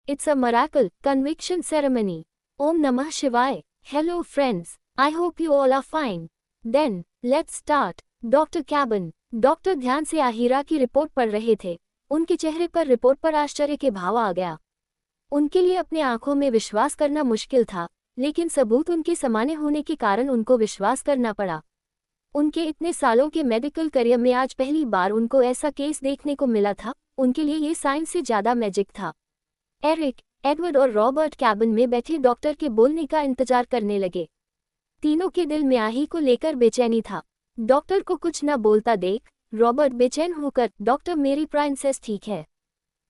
It's a miracle, conviction ceremony. Om Namah Shivaya. Hello friends, I hope you all are fine. Then, let's start. Doctor cabin. Doctor ध्यान से आहिरा की report पढ़ रहे थे। उनके चेहरे पर रिपोर्ट पर आश्चर्य के भाव आ गया। उनके लिए अपने आंखों में विश्वास करना मुश्किल था, लेकिन सबूत उनके सामने होने के कारण उनको विश्वास करना पड़ा। उनके इतने सालों के मेडिकल करियर में आज पहली बार उनको ऐसा केस देखने को मिला था। उनके लिए ये साइंस से ज़्यादा मैजिक था। एरिक, एडवर्ड और रॉबर्ट कैबिन में बैठे डॉक्टर के बोलने का इंतजार करने लगे। तीनों के दिल में आही को लेकर बेचैनी था। डॉक्टर को कुछ न बोलता देख रॉबर्ट बेचैन होकर, डॉक्टर मेरी प्रिंसेस ठीक है,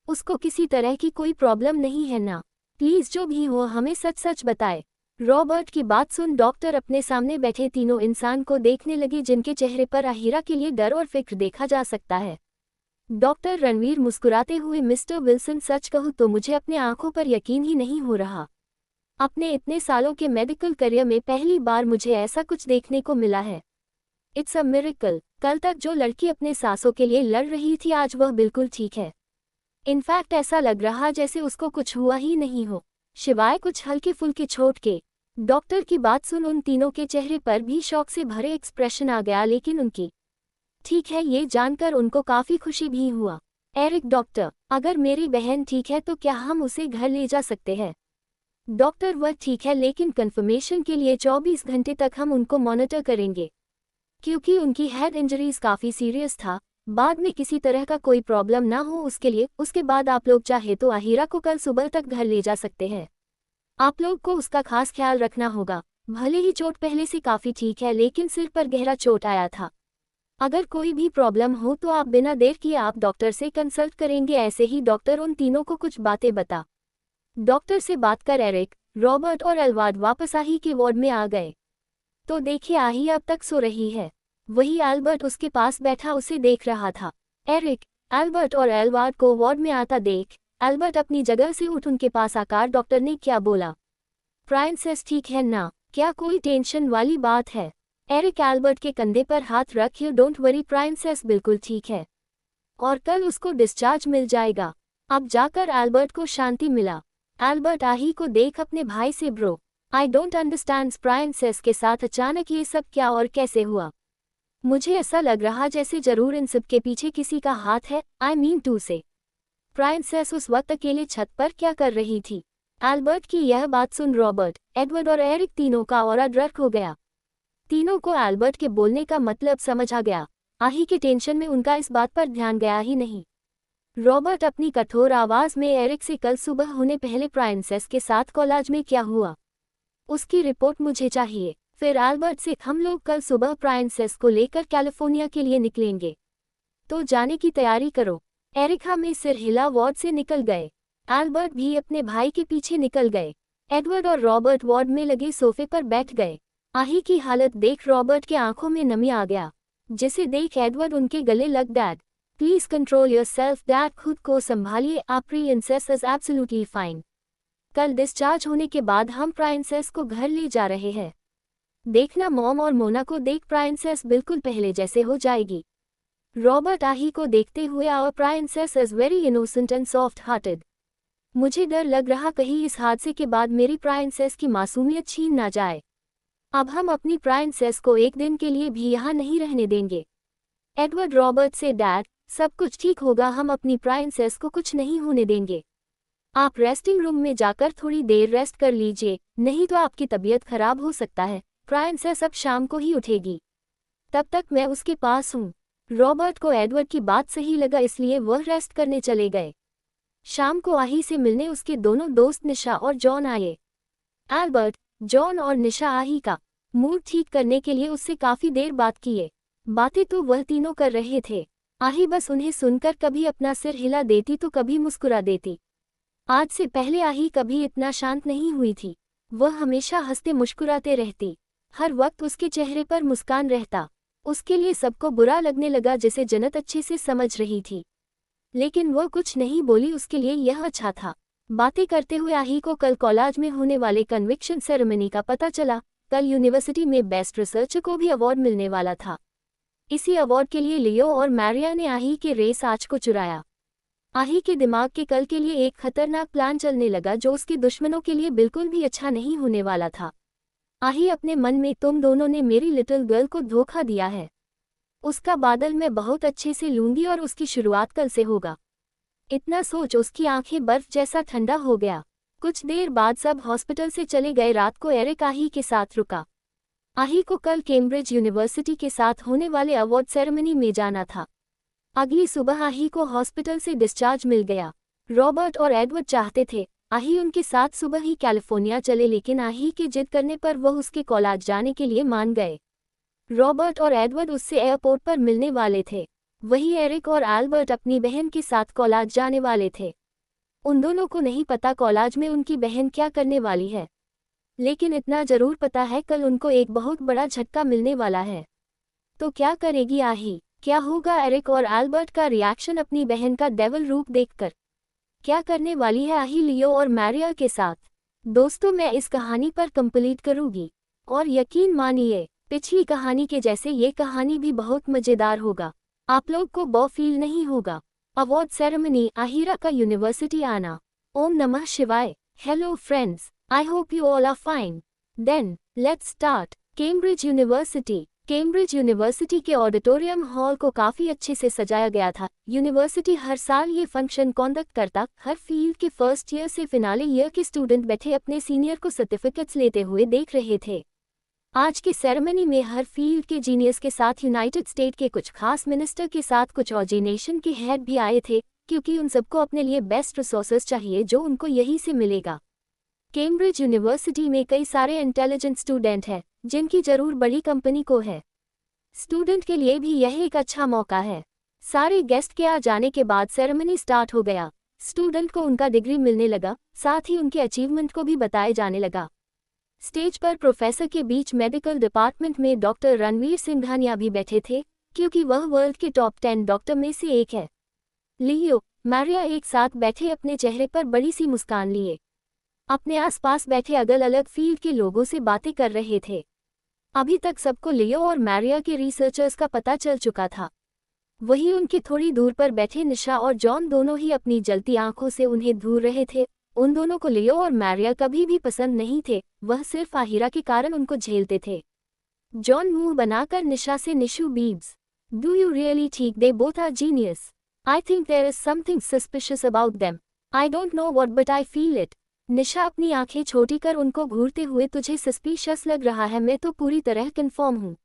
उसको किसी तरह की कोई प्रॉब्लम नहीं है ना, प्लीज जो भी हो हमें सच सच बताए। रॉबर्ट की बात सुन डॉक्टर अपने सामने बैठे तीनों इंसान को देखने लगे जिनके चेहरे पर आहिरा के लिए डर और फिक्र देखा जा सकता है। डॉक्टर रणवीर मुस्कुराते हुए, मिस्टर विल्सन सच कहूँ तो मुझे अपने आंखों पर यकीन ही नहीं हो रहा। अपने इतने सालों के मेडिकल करियर में पहली बार मुझे ऐसा कुछ देखने को मिला है। It's a miracle. कल तक जो लड़की अपने सांसों के लिए लड़ रही थी आज वह बिल्कुल ठीक है। इनफैक्ट ऐसा लग रहा जैसे उसको कुछ हुआ ही नहीं हो, शिवाय कुछ हल्के फुल्के चोट के। डॉक्टर की बात सुन उन तीनों के चेहरे पर भी शौक से भरे एक्सप्रेशन आ गया, लेकिन उनकी ठीक है ये जानकर उनको काफी खुशी भी हुआ। एरिक, डॉक्टर अगर मेरी बहन ठीक है तो क्या हम उसे घर ले जा सकते हैं? डॉक्टर वह ठीक है, लेकिन कंफर्मेशन के लिए 24 घंटे तक हम उनको मॉनिटर करेंगे, क्योंकि उनकी हेड इंजरीज काफी सीरियस था। बाद में किसी तरह का कोई प्रॉब्लम ना हो उसके लिए। उसके बाद आप लोग चाहे तो आहिरा को कल सुबह तक घर ले जा सकते हैं। आप लोग को उसका खास ख्याल रखना होगा। भले ही चोट पहले से काफी ठीक है, लेकिन सिर पर गहरा चोट आया था। अगर कोई भी प्रॉब्लम हो तो आप बिना देर किए आप डॉक्टर से कंसल्ट करेंगे। ऐसे ही डॉक्टर उन तीनों को कुछ बातें बता डॉक्टर से बात कर एरिक, रॉबर्ट और एल्वार्ड वापस आही के वार्ड में आ गए। तो देखिए आही अब तक सो रही है। वही एल्बर्ट उसके पास बैठा उसे देख रहा था। एरिक, एल्बर्ट और एल्वार्ड को वार्ड में आता देख एल्बर्ट अपनी जगह से उठ उनके पास आकर डॉक्टर ने क्या बोला, प्रिंसेस ठीक है ना, क्या कोई टेंशन वाली बात है? एरिक एल्बर्ट के कंधे पर हाथ रख, यू डोंट वरी प्रिंसेस बिल्कुल ठीक है और कल उसको डिस्चार्ज मिल जाएगा। अब जाकर एल्बर्ट को शांति मिला। एल्बर्ट आही को देख अपने भाई से, bro I don't understand, princess के साथ अचानक ये सब क्या और कैसे हुआ? मुझे ऐसा लग रहा जैसे जरूर इन सब के पीछे किसी का हाथ है। आई मीन टू से प्रिंसेस उस वक्त अकेले छत पर क्या कर रही थी? एल्बर्ट की यह बात सुन रॉबर्ट, एडवर्ड और एरिक तीनों का ऑरा डर्क हो गया। तीनों को एल्बर्ट के बोलने का मतलब समझ आ गया। आही के टेंशन में उनका इस बात पर ध्यान गया ही नहीं। रॉबर्ट अपनी कठोर आवाज में एरिक से, कल सुबह होने पहले प्रिंसेस के साथ कॉलेज में क्या हुआ उसकी रिपोर्ट मुझे चाहिए। फिर एल्बर्ट से, हम लोग कल सुबह प्रिंसेस को लेकर कैलिफोर्निया के लिए निकलेंगे, तो जाने की तैयारी करो। एरिका में सिर हिला वार्ड से निकल गए। एल्बर्ट भी अपने भाई के पीछे निकल गए। एडवर्ड और रॉबर्ट वार्ड में लगे सोफे पर बैठ गए। आही की हालत देख रॉबर्ट के आंखों में नमी आ गया, जिसे देख एडवर्ड उनके गले लग, dad please control yourself dad, खुद को संभालिए, आप प्रिंसेस इज एब्सोल्युटली फाइन। कल डिस्चार्ज होने के बाद हम प्रिंसेस को घर ले जा रहे हैं। देखना मॉम और मोना को देख, प्रिंसेस बिल्कुल पहले जैसे हो जाएगी। रॉबर्ट आही को देखते हुए, our princess is very innocent and soft hearted. मुझे डर लग रहा कहीं इस हादसे के बाद मेरी प्रिंसेस की मासूमियत छीन ना जाए। अब हम अपनी प्रिंसेस को एक दिन के लिए भी यहाँ नहीं रहने देंगे। एडवर्ड रॉबर्ट से, डैड सब कुछ ठीक होगा, हम अपनी प्रिंसेस को कुछ नहीं होने देंगे। आप रेस्टिंग रूम में जाकर थोड़ी देर रेस्ट कर लीजिए, नहीं तो आपकी तबीयत खराब हो सकता है। प्रिंसेस अब शाम को ही उठेगी, तब तक मैं उसके पास हूँ। रॉबर्ट को एडवर्ड की बात सही लगा, इसलिए वह रेस्ट करने चले गए। शाम को आही से मिलने उसके दोनों दोस्त निशा और जॉन आए। एल्बर्ट, जॉन और निशा आही का मूड ठीक करने के लिए उससे काफी देर बात किए। बातें तो वह तीनों कर रहे थे। आही बस उन्हें सुनकर कभी अपना सिर हिला देती तो कभी मुस्कुरा देती। आज से पहले आही कभी इतना शांत नहीं हुई थी। वह हमेशा हंसते मुस्कुराते रहती, हर वक्त उसके चेहरे पर मुस्कान रहता। उसके लिए सबको बुरा लगने लगा, जिसे जन्नत अच्छे से समझ रही थी, लेकिन वह कुछ नहीं बोली, उसके लिए यह अच्छा था। बातें करते हुए आही को कल कॉलेज में होने वाले कन्विक्शन सेरेमनी का पता चला। कल यूनिवर्सिटी में बेस्ट रिसर्चर को भी अवार्ड मिलने वाला था। इसी अवार्ड के लिए लियो और मैरिया ने आही के रेस आज को चुराया। आही के दिमाग के कल के लिए एक खतरनाक प्लान चलने लगा जो उसके दुश्मनों के लिए बिल्कुल भी अच्छा नहीं होने वाला था। आही अपने मन में, तुम दोनों ने मेरी लिटिल गर्ल को धोखा दिया है। उसका बादल मैं बहुत अच्छे से लूंगी और उसकी शुरुआत कल से होगा। इतना सोच उसकी आंखें बर्फ जैसा ठंडा हो गया। कुछ देर बाद सब हॉस्पिटल से चले गए। रात को एरिक आही के साथ रुका। आही को कल कैम्ब्रिज यूनिवर्सिटी के साथ होने वाले अवार्ड सेरेमनी में जाना था। अगली सुबह आही को हॉस्पिटल से डिस्चार्ज मिल गया। रॉबर्ट और एडवर्ड चाहते थे आही उनके साथ सुबह ही कैलिफोर्निया चले, लेकिन आही के जिद करने पर वह उसके कॉलेज जाने के लिए मान गए। रॉबर्ट और एडवर्ड उससे एयरपोर्ट पर मिलने वाले थे। वही एरिक और एल्बर्ट अपनी बहन के साथ कॉलेज जाने वाले थे। उन दोनों को नहीं पता कॉलेज में उनकी बहन क्या करने वाली है, लेकिन इतना जरूर पता है कल उनको एक बहुत बड़ा झटका मिलने वाला है। तो क्या करेगी आही? क्या होगा एरिक और एल्बर्ट का रिएक्शन अपनी बहन का डेविल रूप देखकर? क्या करने वाली है आही लियो और मैरिया के साथ? दोस्तों, मैं इस कहानी पर कंप्लीट करूंगी और यकीन मानिए पिछली कहानी के जैसे ये कहानी भी बहुत मजेदार होगा। आप लोग को बो फील नहीं होगा। अवार्ड सेरेमनी, आहिरा का यूनिवर्सिटी आना। ओम नमः शिवाय। Hello friends, I hope you all are fine. Then let's start. Cambridge university. Cambridge university के ऑडिटोरियम हॉल को काफी अच्छे से सजाया गया था। यूनिवर्सिटी हर साल ये फंक्शन कॉन्डक्ट करता। हर फील्ड के फर्स्ट ईयर से फिनाले ईयर के स्टूडेंट बैठे अपने सीनियर को सर्टिफिकेट्स लेते हुए देख रहे थे। आज की सेरेमनी में हर फील्ड के जीनियस के साथ यूनाइटेड स्टेट के कुछ खास मिनिस्टर के साथ कुछ ऑर्गेनाइजेशन के हेड भी आए थे, क्योंकि उन सबको अपने लिए बेस्ट रिसोर्सेज चाहिए जो उनको यहीं से मिलेगा। कैम्ब्रिज यूनिवर्सिटी में कई सारे इंटेलिजेंट स्टूडेंट हैं जिनकी जरूर बड़ी कंपनी को है। स्टूडेंट के लिए भी यह एक अच्छा मौका है। सारे गेस्ट के आ जाने के बाद सेरेमनी स्टार्ट हो गया। स्टूडेंट को उनका डिग्री मिलने लगा, साथ ही उनके अचीवमेंट को भी बताया जाने लगा। स्टेज पर प्रोफेसर के बीच मेडिकल डिपार्टमेंट में डॉक्टर रणवीर सिंघानिया भी बैठे थे, क्योंकि वह वर्ल्ड के टॉप 10 डॉक्टर में से एक है। लियो, मैरिया एक साथ बैठे अपने चेहरे पर बड़ी सी मुस्कान लिए अपने आसपास बैठे अलग अलग फील्ड के लोगों से बातें कर रहे थे। अभी तक सबको लियो और मैरिया के रिसर्चर्स का पता चल चुका था। वही उनके थोड़ी दूर पर बैठे निशा और जॉन दोनों ही अपनी जलती आंखों से उन्हें घूर रहे थे। उन दोनों को लियो और मैरिया कभी भी पसंद नहीं थे, वह सिर्फ आहिरा के कारण उनको झेलते थे। जॉन मुंह बनाकर निशा से, निशु बीब्स, do you really think they both are genius? I think there is something suspicious about them. I don't know what but I feel it. Nisha अपनी आंखें छोटी कर उनको घूरते हुए, तुझे सस्पिशियस लग रहा है? मैं तो पूरी तरह कन्फर्म हूँ।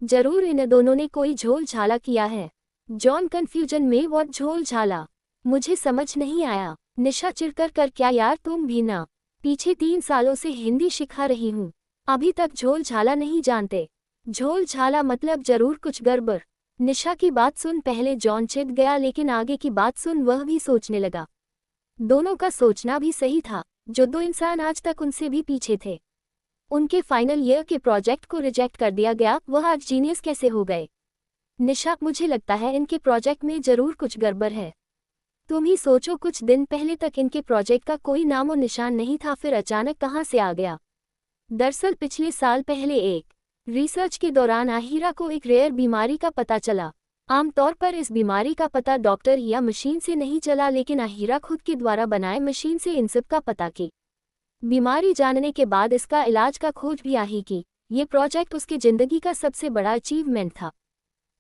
जरूर इन दोनों ने कोई झोल झाला किया है। जॉन कंफ्यूजन में, व्हाट झोल झाला? मुझे समझ नहीं आया। निशा चिढ़कर कर, क्या यार तुम भी ना? पीछे 3 सालों से हिंदी सिखा रही हूँ, अभी तक झोल झाला नहीं जानते? झोल झाला मतलब जरूर कुछ गड़बड़। निशा की बात सुन पहले जॉन चिढ़ गया, लेकिन आगे की बात सुन वह भी सोचने लगा। दोनों का सोचना भी सही था। जो दो इंसान आज तक उनसे भी पीछे थे, उनके फाइनल ईयर के प्रोजेक्ट को रिजेक्ट कर दिया गया, वह आज जीनियस कैसे हो गए? निशा, मुझे लगता है इनके प्रोजेक्ट में जरूर कुछ गड़बड़ है। तुम ही सोचो, कुछ दिन पहले तक इनके प्रोजेक्ट का कोई नामो निशान नहीं था, फिर अचानक कहाँ से आ गया? दरअसल पिछले साल पहले एक रिसर्च के दौरान आहिरा को एक रेयर बीमारी का पता चला। आमतौर पर इस बीमारी का पता डॉक्टर या मशीन से नहीं चला, लेकिन आहिरा खुद के द्वारा बनाए मशीन से इन सब का पता की। बीमारी जानने के बाद इसका इलाज का खोज भी आही की। ये प्रोजेक्ट उसकी जिंदगी का सबसे बड़ा अचीवमेंट था,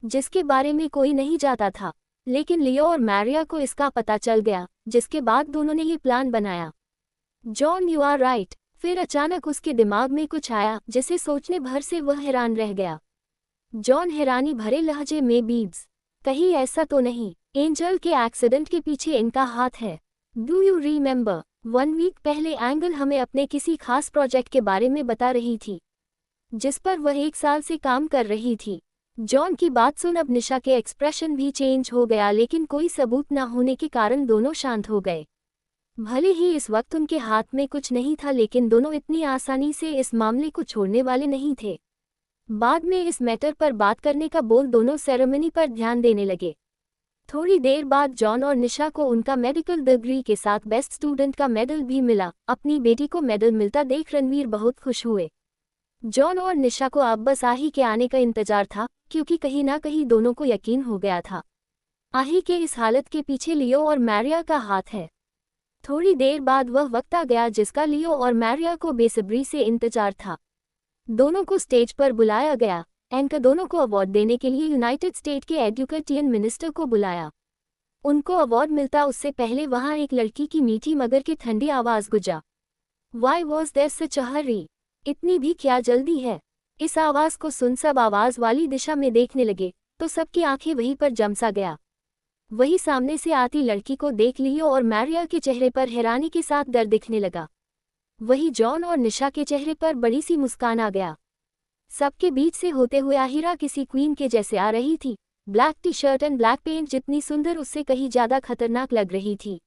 जिसके बारे में कोई नहीं जानता था, लेकिन लियो और मैरिया को इसका पता चल गया, जिसके बाद दोनों ने ये प्लान बनाया। John, you are right. फिर अचानक उसके दिमाग में कुछ आया जिसे सोचने भर से वह हैरान रह गया। जॉन हैरानी भरे लहजे में, बीब्स, कहीं ऐसा तो नहीं एंजल के एक्सीडेंट के पीछे इनका हाथ है? डू यू रिमेंबर 1 वीक पहले एंगल हमें अपने किसी खास प्रोजेक्ट के बारे में बता रही थी, जिस पर वह 1 साल से काम कर रही थी? जॉन की बात सुन अब निशा के एक्सप्रेशन भी चेंज हो गया, लेकिन कोई सबूत न होने के कारण दोनों शांत हो गए। भले ही इस वक्त उनके हाथ में कुछ नहीं था, लेकिन दोनों इतनी आसानी से इस मामले को छोड़ने वाले नहीं थे। बाद में इस मैटर पर बात करने का बोल दोनों सेरेमनी पर ध्यान देने लगे। थोड़ी देर बाद जॉन और निशा को उनका मेडिकल डिग्री के साथ बेस्ट स्टूडेंट का मेडल भी मिला। अपनी बेटी को मेडल मिलता देख रणवीर बहुत खुश हुए। जॉन और निशा को अब बस आही के आने का इंतजार था, क्योंकि कहीं ना कहीं दोनों को यकीन हो गया था आही के इस हालत के पीछे लियो और मैरिया का हाथ है। थोड़ी देर बाद वह वक्त आ गया जिसका लियो और मैरिया को बेसब्री से इंतजार था। दोनों को स्टेज पर बुलाया गया। एंकर दोनों को अवार्ड देने के लिए यूनाइटेड स्टेट के एजुकेशन मिनिस्टर को बुलाया। उनको अवार्ड मिलता उससे पहले वहां एक लड़की की मीठी मगर की ठंडी आवाज गुजा। Why was there such a hurry? इतनी भी क्या जल्दी है? इस आवाज को सुन सब आवाज वाली दिशा में देखने लगे तो सबकी आंखें वहीं पर जम सा गया। वही सामने से आती लड़की को देख लियो और मैरिया के चेहरे पर हैरानी के साथ डर दिखने लगा। वही जॉन और निशा के चेहरे पर बड़ी सी मुस्कान आ गया। सबके बीच से होते हुए आहिरा किसी क्वीन के जैसे आ रही थी। Black T shirt and black pant जितनी सुंदर उससे कहीं ज्यादा खतरनाक लग रही थी।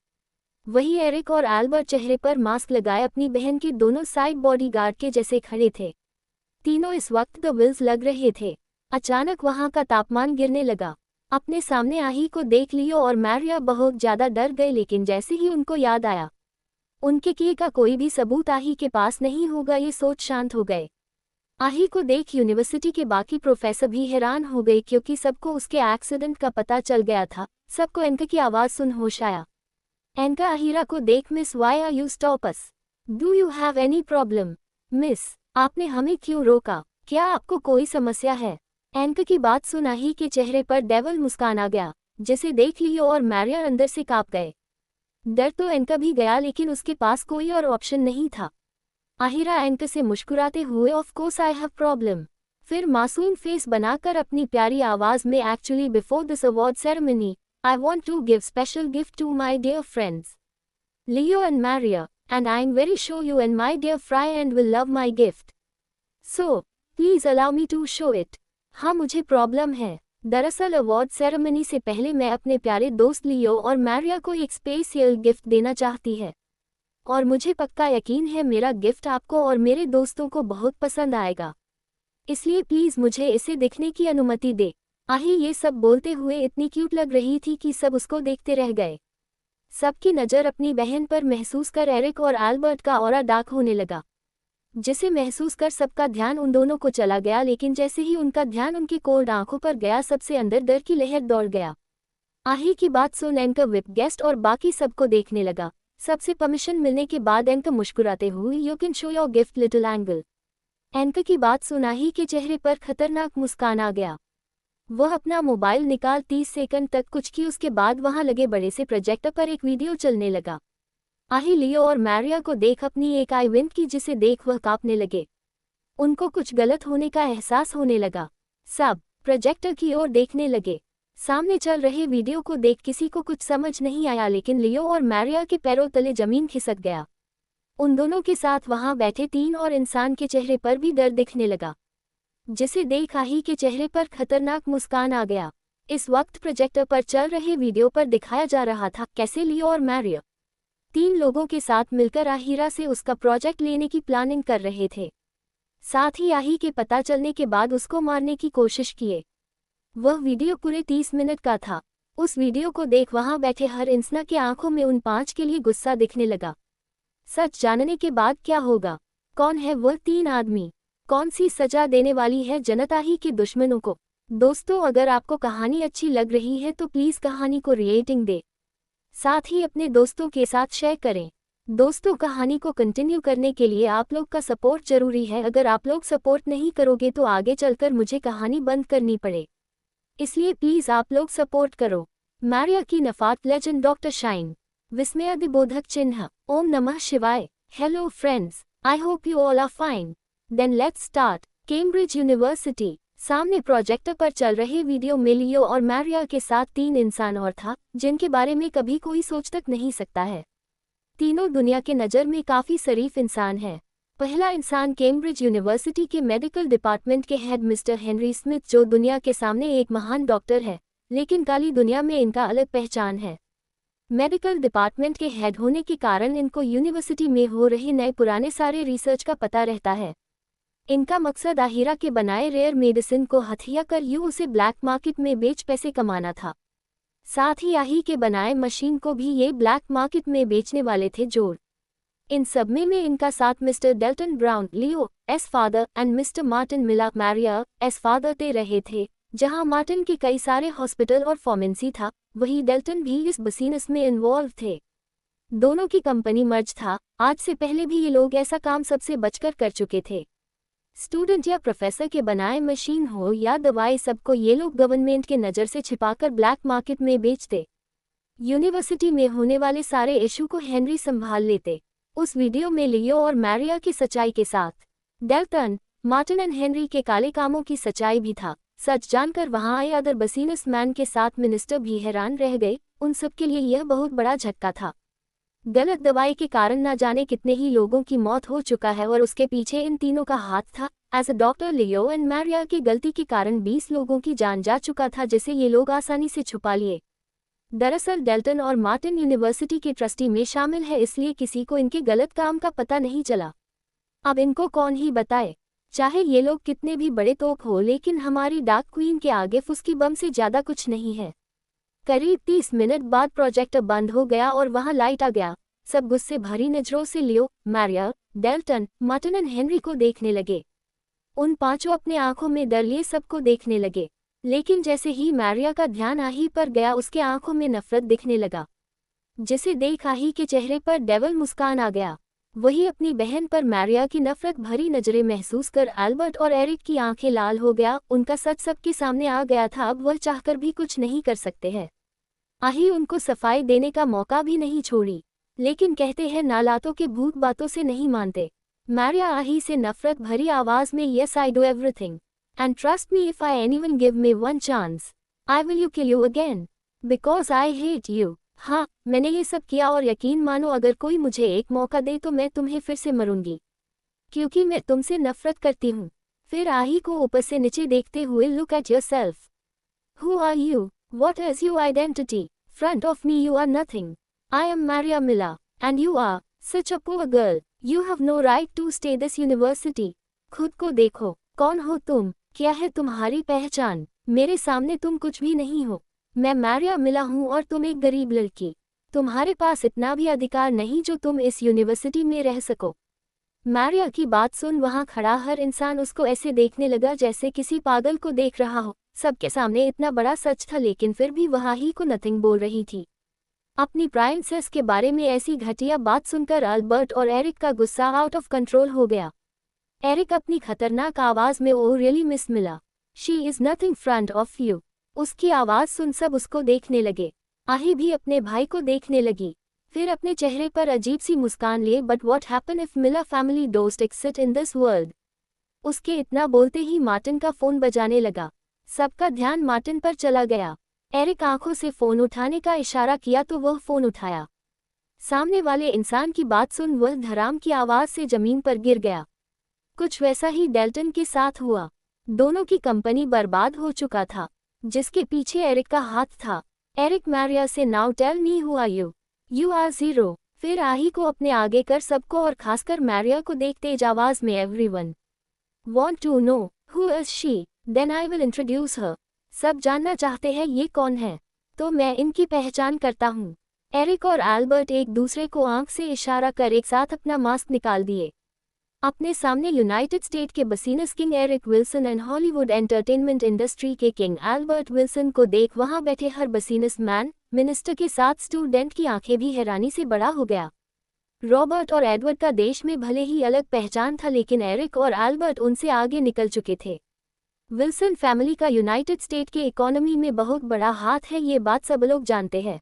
वही एरिक और एल्बर्ट चेहरे पर मास्क लगाए अपनी बहन के दोनों साइड बॉडीगार्ड के जैसे खड़े थे। तीनों इस वक्त द विल्स लग रहे थे। अचानक वहां का तापमान गिरने लगा। अपने सामने आही को देख लियो और मैरिया बहुत ज्यादा डर गए, लेकिन जैसे ही उनको याद आया उनके किए का कोई भी सबूत आही के पास नहीं होगा, ये सोच शांत हो गए। आही को देख यूनिवर्सिटी के बाकी प्रोफेसर भी हैरान हो गए क्योंकि सबको उसके एक्सीडेंट का पता चल गया था। सबको एंकर की आवाज सुन होश आया। एंकर आहिरा को देख, miss why are you stop us? Do you have any problem? Miss, आपने हमें क्यों रोका? क्या आपको कोई समस्या है? एंकर की बात सुन आही के चेहरे पर डेविल मुस्कान आ गया, जिसे देख लियो और मैरिया अंदर से कांप गए। डर तो एंकर भी गया, लेकिन उसके पास कोई और ऑप्शन नहीं था। आहिरा एंकर से मुस्कुराते हुए of course I have problem, फिर मासूम फेस बनाकर अपनी प्यारी आवाज में, actually before this award ceremony I want to give special gift to my dear friends, Leo and Maria, and I'm very sure you and my dear friend will love my gift. So, please allow me to show it. हाँ, मुझे problem है। दरअसल award ceremony से पहले मैं अपने प्यारे दोस्त लियो और मैरिया को एक स्पेशल गिफ्ट देना चाहती है, और मुझे पक्का यकीन है मेरा गिफ्ट आपको और मेरे दोस्तों को बहुत पसंद आएगा। इसलिए प्लीज मुझे इसे दिखने की अनुमति दे। आही ये सब बोलते हुए इतनी क्यूट लग रही थी कि सब उसको देखते रह गए। सबकी नज़र अपनी बहन पर महसूस कर एरिक और एल्बर्ट का ऑरा डार्क होने लगा, जिसे महसूस कर सबका ध्यान उन दोनों को चला गया। लेकिन जैसे ही उनका ध्यान उनकी कोल्ड आंखों पर गया, सबसे अंदर डर की लहर दौड़ गया। आही की बात सुन एंकर विप गेस्ट और बाकी सबको देखने लगा। सबसे परमिशन मिलने के बाद एंकर मुस्कुराते हुए, you can show your gift little angle. Anchor की बात सुन आही के चेहरे पर खतरनाक मुस्कान आ गया। वह अपना मोबाइल निकाल 30 सेकंड तक कुछ की, उसके बाद वहां लगे बड़े से प्रोजेक्टर पर एक वीडियो चलने लगा। आही लियो और मैरिया को देख अपनी एक आई विंक की, जिसे देख वह कांपने लगे। उनको कुछ गलत होने का एहसास होने लगा। सब प्रोजेक्टर की ओर देखने लगे। सामने चल रहे वीडियो को देख किसी को कुछ समझ नहीं आया, लेकिन लियो और मैरिया के पैरों तले जमीन खिसक गया। उन दोनों के साथ वहां बैठे 3 और इंसान के चेहरे पर भी डर दिखने लगा, जिसे देख आही के चेहरे पर खतरनाक मुस्कान आ गया। इस वक्त प्रोजेक्टर पर चल रहे वीडियो पर दिखाया जा रहा था कैसे लियो और मैरिया 3 लोगों के साथ मिलकर आहिरा से उसका प्रोजेक्ट लेने की प्लानिंग कर रहे थे। साथ ही आही के पता चलने के बाद उसको मारने की कोशिश किए। वह वीडियो पूरे 30 मिनट का था। उस वीडियो को देख वहां बैठे हर इंसान की आंखों में उन 5 के लिए गुस्सा दिखने लगा। सच जानने के बाद क्या होगा? कौन है वह 3 आदमी? कौन सी सजा देने वाली है जनता ही के दुश्मनों को? दोस्तों, अगर आपको कहानी अच्छी लग रही है तो प्लीज़ कहानी को रेटिंग दे, साथ ही अपने दोस्तों के साथ शेयर करें। दोस्तों, कहानी को कंटिन्यू करने के लिए आप लोग का सपोर्ट जरूरी है। अगर आप लोग सपोर्ट नहीं करोगे तो आगे चलकर मुझे कहानी बंद करनी पड़े, इसलिए प्लीज़ आप लोग सपोर्ट करो। मैरिया की नफात लेजेंड डॉक्टर शाइन, विस्मयादिबोधक चिन्ह, ओम नमः शिवाय। Hello friends, I hope you all are fine. Then let's start. Cambridge university. सामने प्रोजेक्टर पर चल रहे वीडियो में लियो और मैरिया के साथ 3 इंसान और था, जिनके बारे में कभी कोई सोच तक नहीं सकता है। तीनों दुनिया के नज़र में काफ़ी शरीफ इंसान है। पहला इंसान कैम्ब्रिज यूनिवर्सिटी के मेडिकल डिपार्टमेंट के हेड मिस्टर हेनरी स्मिथ, जो दुनिया के सामने एक महान डॉक्टर है, लेकिन काली दुनिया में इनका अलग पहचान है। मेडिकल डिपार्टमेंट के हेड होने के कारण इनको यूनिवर्सिटी में हो रहे नए पुराने सारे रिसर्च का पता रहता है। इनका मकसद आहिरा के बनाए रेयर मेडिसिन को हथिया कर उसे ब्लैक मार्केट में बेच पैसे कमाना था। साथ ही आही के बनाए मशीन को भी ये ब्लैक मार्केट में बेचने वाले थे जोड़। इन सब में इनका साथ mister Delton Brown, Leo's father and mister Martin मिला मैरिया एस फादर दे रहे थे, जहां मार्टिन के कई सारे हॉस्पिटल और फार्मेसी था, वही डेल्टन भी इस बिजनेस में इन्वॉल्व थे। दोनों की कंपनी मर्ज था। आज से पहले भी ये लोग ऐसा काम सबसे बचकर कर चुके थे। स्टूडेंट या प्रोफेसर के बनाए मशीन हो या दवाई, सबको ये लोग गवर्नमेंट के नज़र से छिपाकर ब्लैक मार्केट में बेचते। यूनिवर्सिटी में होने वाले सारे इशू को हेनरी संभाल लेते। उस वीडियो में लियो और मैरिया की सच्चाई के साथ डेल्टन, मार्टिन एंड हेनरी के काले कामों की सच्चाई भी था। सच जानकर वहां आए अदर बिजनेसमैन के साथ मिनिस्टर भी हैरान रह गए। उन सब के लिए यह बहुत बड़ा झटका था। गलत दवाई के कारण न जाने कितने ही लोगों की मौत हो चुका है और उसके पीछे इन तीनों का हाथ था। As a doctor, Leo and Maria की गलती के कारण 20 लोगों की जान जा चुका था, जिसे ये लोग आसानी से छुपा लिए। दरअसल डेल्टन और मार्टिन यूनिवर्सिटी के ट्रस्टी में शामिल है, इसलिए किसी को इनके गलत काम का पता नहीं चला। अब इनको कौन ही बताए। चाहे ये लोग कितने भी बड़े तोप हो, लेकिन हमारी डार्क क्वीन के आगे फुसकी बम से ज्यादा कुछ नहीं है। करीब 30 मिनट बाद प्रोजेक्टर बंद हो गया और वहां लाइट आ गया। सब गुस्से भरी नजरों से लियो, मैरिया, डेल्टन, मार्टिन एंड हेनरी को देखने लगे। उन पांचों अपने आंखों में डर लिए सबको देखने लगे। लेकिन जैसे ही मैरिया का ध्यान आही पर गया, उसके आंखों में नफरत दिखने लगा, जिसे देख आही के चेहरे पर डेविल मुस्कान आ गया। वही अपनी बहन पर मैरिया की नफरत भरी नजरें महसूस कर एल्बर्ट और एरिक की आंखें लाल हो गया। उनका सच सबके सामने आ गया था। अब वह चाहकर भी कुछ नहीं कर सकते हैं। आही उनको सफाई देने का मौका भी नहीं छोड़ी। लेकिन कहते हैं नालातों के भूत बातों से नहीं मानते। मैरिया आही से नफरत भरी आवाज में, yes I do everything and trust me, if I anyone give me one chance I will you kill you again because I hate you. हाँ, मैंने ये सब किया और यकीन मानो अगर कोई मुझे एक मौका दे तो मैं तुम्हें फिर से मरूंगी, क्योंकि मैं तुमसे नफरत करती हूँ। फिर आही को ऊपर से नीचे देखते हुए, look at yourself, who are you, what is your identity, front of me you are nothing, I am Maria Mila and you are such a poor girl, you have no right to stay this university. खुद को देखो, कौन हो तुम, क्या है तुम्हारी पहचान। मेरे सामने तुम कुछ भी नहीं हो। मैं मैरिया मिला हूँ और तुम एक गरीब लड़की। तुम्हारे पास इतना भी अधिकार नहीं जो तुम इस यूनिवर्सिटी में रह सको। मैरिया की बात सुन वहां खड़ा हर इंसान उसको ऐसे देखने लगा जैसे किसी पागल को देख रहा हो। सबके सामने इतना बड़ा सच था, लेकिन फिर भी वह ही को नथिंग बोल रही थी। अपनी प्राइंसेस के बारे में ऐसी घटिया बात सुनकर अल्बर्ट और एरिक का गुस्सा आउट ऑफ कंट्रोल हो गया। एरिक अपनी खतरनाक आवाज में, ओ रियली मिस मिला, she is nothing front of you. उसकी आवाज सुन सब उसको देखने लगे। आही भी अपने भाई को देखने लगी, फिर अपने चेहरे पर अजीब सी मुस्कान लिए। बट व्हाट हैपन इफ मिला family don't exist in this world. उसके इतना बोलते ही मार्टिन का फोन बजाने लगा। सबका ध्यान मार्टिन पर चला गया। एरिक आंखों से फोन उठाने का इशारा किया तो वह फोन उठाया। सामने वाले इंसान की बात सुन वह धड़ाम की आवाज से जमीन पर गिर गया। कुछ वैसा ही डेल्टन के साथ हुआ। दोनों की कंपनी बर्बाद हो चुका था, जिसके पीछे एरिक का हाथ था। एरिक मैरिया से, now tell me who are you, you are zero. फिर आही को अपने आगे कर सबको और खासकर मैरिया को देख तेज आवाज में, everyone want to know who is she, then I will introduce her. सब जानना चाहते हैं ये कौन है, तो मैं इनकी पहचान करता हूँ। एरिक और एल्बर्ट एक दूसरे को आंख से इशारा कर एक साथ अपना मास्क निकाल दिए। अपने सामने यूनाइटेड स्टेट के business king Eric Wilson and Hollywood entertainment industry के किंग एल्बर्ट विल्सन को देख वहां बैठे हर बिजनेसमैन, मिनिस्टर के साथ स्टूडेंट की आंखें भी हैरानी से बड़ा हो गया। रॉबर्ट और एडवर्ड का देश में भले ही अलग पहचान था, लेकिन एरिक और एल्बर्ट उनसे आगे निकल चुके थे। विल्सन फैमिली का यूनाइटेड स्टेट के इकोनॉमी में बहुत बड़ा हाथ है, ये बात सब लोग जानते हैं।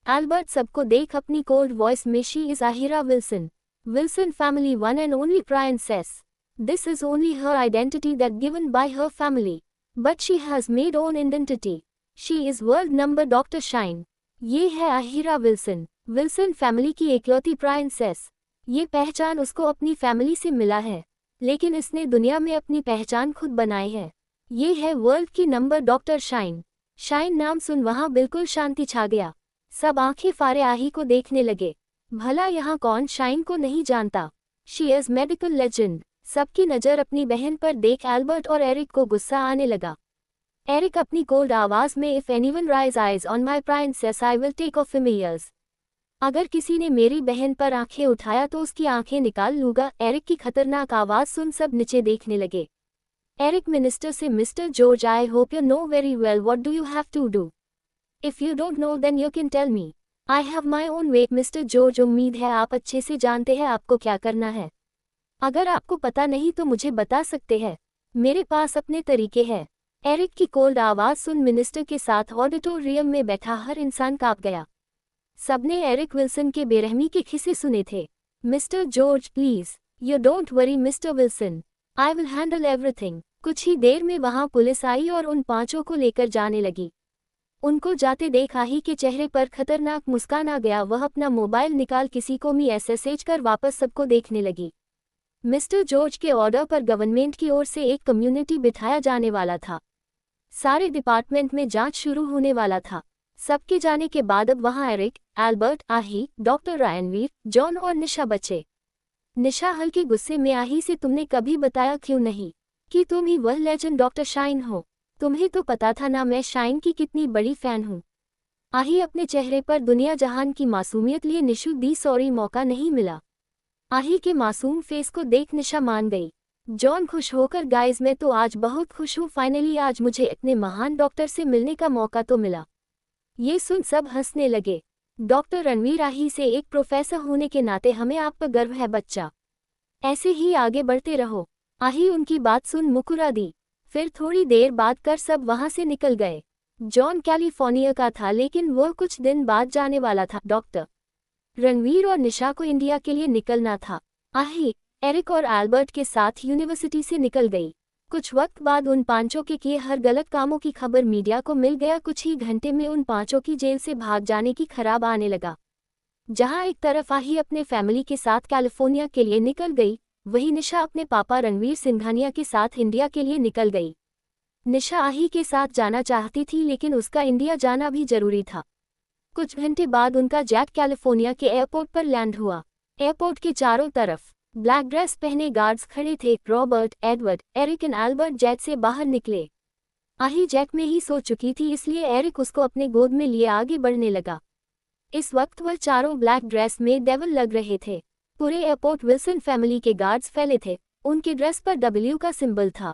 एल्बर्ट सबको देख अपनी कोल्ड वॉइस में, she is Ahira Wilson, Wilson family one and only princess. This is only her identity that given by her family. But she has made own identity. She is world number Dr. Shine. ये है Ahira Wilson, Wilson family की इकलौती प्राइंसेस। ये पहचान उसको अपनी family से मिला है, लेकिन इसने दुनिया में अपनी पहचान खुद बनाई है। ये है वर्ल्ड की नंबर डॉक्टर शाइन। शाइन नाम सुन वहाँ बिल्कुल शांति छा गया। सब आंखें फाड़े आही को देखने लगे। भला यहाँ कौन शाइन को नहीं जानता। She is medical legend. सबकी नज़र अपनी बहन पर देख एल्बर्ट और एरिक को गुस्सा आने लगा। एरिक अपनी कोल्ड आवाज में, if anyone rise eyes on my princess I will take off him ears. अगर किसी ने मेरी बहन पर आंखें उठाया तो उसकी आंखें निकाल लूंगा। एरिक की खतरनाक आवाज सुन सब नीचे देखने लगे। एरिक मिनिस्टर से, mister George, I hope you know very well what do you have to do. If you don't know then you can tell me. I have my own way, mister George. उम्मीद है आप अच्छे से जानते हैं आपको क्या करना है। अगर आपको पता नहीं तो मुझे बता सकते हैं, मेरे पास अपने तरीके हैं। एरिक की कोल्ड आवाज़ सुन मिनिस्टर के साथ ऑडिटोरियम में बैठा हर इंसान कांप गया। सबने एरिक विल्सन के बेरहमी के किस्से सुने थे। Mister George please, you don't worry mister Wilson, I will handle everything. कुछ ही देर में वहां पुलिस आई और उन पांचों को लेकर जाने लगी। उनको जाते देख आही के चेहरे पर खतरनाक मुस्कान आ गया। वह अपना मोबाइल निकाल किसी को मैसेज कर वापस सबको देखने लगी। मिस्टर जॉर्ज के ऑर्डर पर गवर्नमेंट की ओर से एक कम्युनिटी बिठाया जाने वाला था। सारे डिपार्टमेंट में जांच शुरू होने वाला था। सबके जाने के बाद अब वहां एरिक, एल्बर्ट, आही, डॉक्टर रायनवीर, जॉन और निशा बचे। निशा हल्के गुस्से में आही से तुमने कभी बताया क्यों नहीं कि तुम ही वह लेजेंड डॉक्टर शाइन हो? तुम्हें तो पता था ना मैं शाइन की कितनी बड़ी फैन हूँ। आही अपने चेहरे पर दुनिया जहान की मासूमियत लिए निशु दी सॉरी मौका नहीं मिला। आही के मासूम फेस को देख निशा मान गई। जॉन खुश होकर गाइज मैं तो आज बहुत खुश हूँ, फाइनली आज मुझे अपने महान डॉक्टर से मिलने का मौका तो मिला। ये सुन सब हंसने लगे। डॉक्टर रणवीर आही से एक प्रोफेसर होने के नाते हमें आप पर गर्व है बच्चा, ऐसे ही आगे बढ़ते रहो। आही उनकी बात सुन मुकुरा दी। फिर थोड़ी देर बाद कर सब वहां से निकल गए। जॉन कैलिफोर्निया का था लेकिन वह कुछ दिन बाद जाने वाला था। डॉक्टर रणवीर और निशा को इंडिया के लिए निकलना था। आही एरिक और एल्बर्ट के साथ यूनिवर्सिटी से निकल गई। कुछ वक्त बाद उन पांचों के किए हर गलत कामों की खबर मीडिया को मिल गया। कुछ ही घंटे में उन पांचों की जेल से भाग जाने की खराब आने लगा। जहां एक तरफ आही अपने फैमिली के साथ कैलिफोर्निया के लिए निकल गई, वहीं निशा अपने पापा रणवीर सिंघानिया के साथ इंडिया के लिए निकल गई। निशा आही के साथ जाना चाहती थी लेकिन उसका इंडिया जाना भी जरूरी था। कुछ घंटे बाद उनका जेट कैलिफोर्निया के एयरपोर्ट पर लैंड हुआ। एयरपोर्ट के चारों तरफ ब्लैक ड्रेस पहने गार्ड्स खड़े थे। Robert, Edward, Eric and Albert jet से बाहर निकले। आही जेट में ही सो चुकी थी इसलिए एरिक उसको अपने गोद में लिए आगे बढ़ने लगा। इस वक्त वह चारों ब्लैक ड्रेस में डेविल लग रहे थे। पूरे एयरपोर्ट विल्सन फैमिली के गार्ड्स फैले थे। उनके ड्रेस पर W का सिंबल था।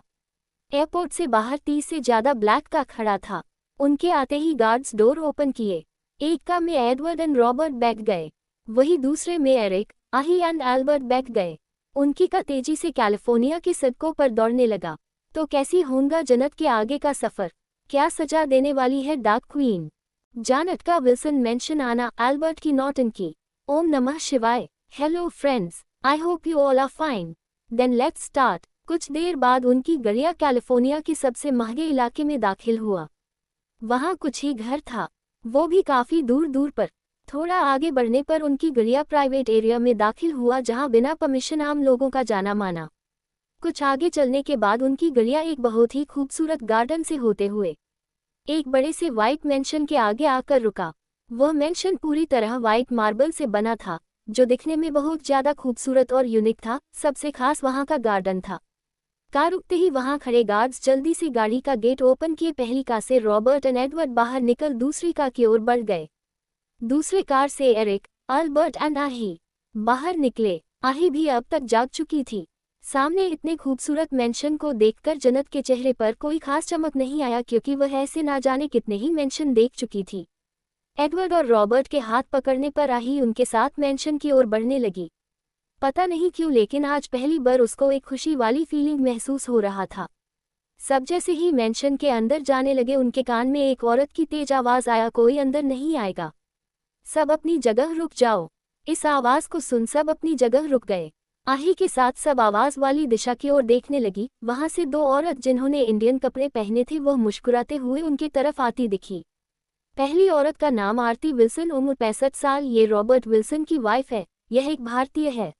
एयरपोर्ट से बाहर 30 से ज्यादा ब्लैक का खड़ा था। उनके आते ही गार्ड्स डोर ओपन किए। एक का में एडवर्ड एंड रॉबर्ट बैठ गए, वही दूसरे में एरिक, आही एंड एल्बर्ट बैठ गए। उनकी का तेजी से कैलिफोर्निया की सड़कों पर दौड़ने लगा। तो कैसी होगा जन्नत के आगे का सफर? क्या सजा देने वाली है डार्क क्वीन? जानट का विल्सन मेंशन आना, एल्बर्ट की नौटंकी। ओम नमः शिवाय। Hello friends, I hope you all are fine. Then let's start. कुछ देर बाद उनकी गड़िया कैलिफोर्निया के सबसे महंगे इलाके में दाखिल हुआ। वहां कुछ ही घर था, वो भी काफी दूर दूर पर। थोड़ा आगे बढ़ने पर उनकी गड़िया प्राइवेट एरिया में दाखिल हुआ जहां बिना परमिशन आम लोगों का जाना माना। कुछ आगे चलने के बाद उनकी गड़िया एक बहुत ही खूबसूरत गार्डन से होते हुए एक बड़े से व्हाइट मेंशन के आगे आकर रुका। वह मेंशन पूरी तरह व्हाइट मार्बल से बना था जो दिखने में बहुत ज्यादा खूबसूरत और यूनिक था। सबसे खास वहां का गार्डन था। कार रुकते ही वहां खड़े गार्ड्स जल्दी से गाड़ी का गेट ओपन किए। पहली कार से रॉबर्ट एंड एडवर्ड बाहर निकल दूसरी कार की ओर बढ़ गए। दूसरे कार से एरिक, एल्बर्ट एंड आही बाहर निकले। आही भी अब तक जाग चुकी थी। सामने इतने खूबसूरत मेंशन को देखकर जन्नत के चेहरे पर कोई खास चमक नहीं आया क्योंकि वह ऐसे ना जाने कितने ही मेंशन देख चुकी थी। एडवर्ड और रॉबर्ट के हाथ पकड़ने पर आही उनके साथ मेंशन की ओर बढ़ने लगी। पता नहीं क्यों लेकिन आज पहली बार उसको एक खुशी वाली फीलिंग महसूस हो रहा था। सब जैसे ही मेंशन के अंदर जाने लगे उनके कान में एक औरत की तेज आवाज आया, कोई अंदर नहीं आएगा, सब अपनी जगह रुक जाओ। इस आवाज को सुन सब अपनी जगह रुक गए। आही के साथ सब आवाज वाली दिशा की ओर देखने लगी। वहां से दो औरत जिन्होंने इंडियन कपड़े पहने थे वह मुस्कुराते हुए उनकी तरफ आती दिखी। पहली औरत का नाम आरती विल्सन, उम्र 65 साल। ये रॉबर्ट विल्सन की वाइफ है। यह एक भारतीय है।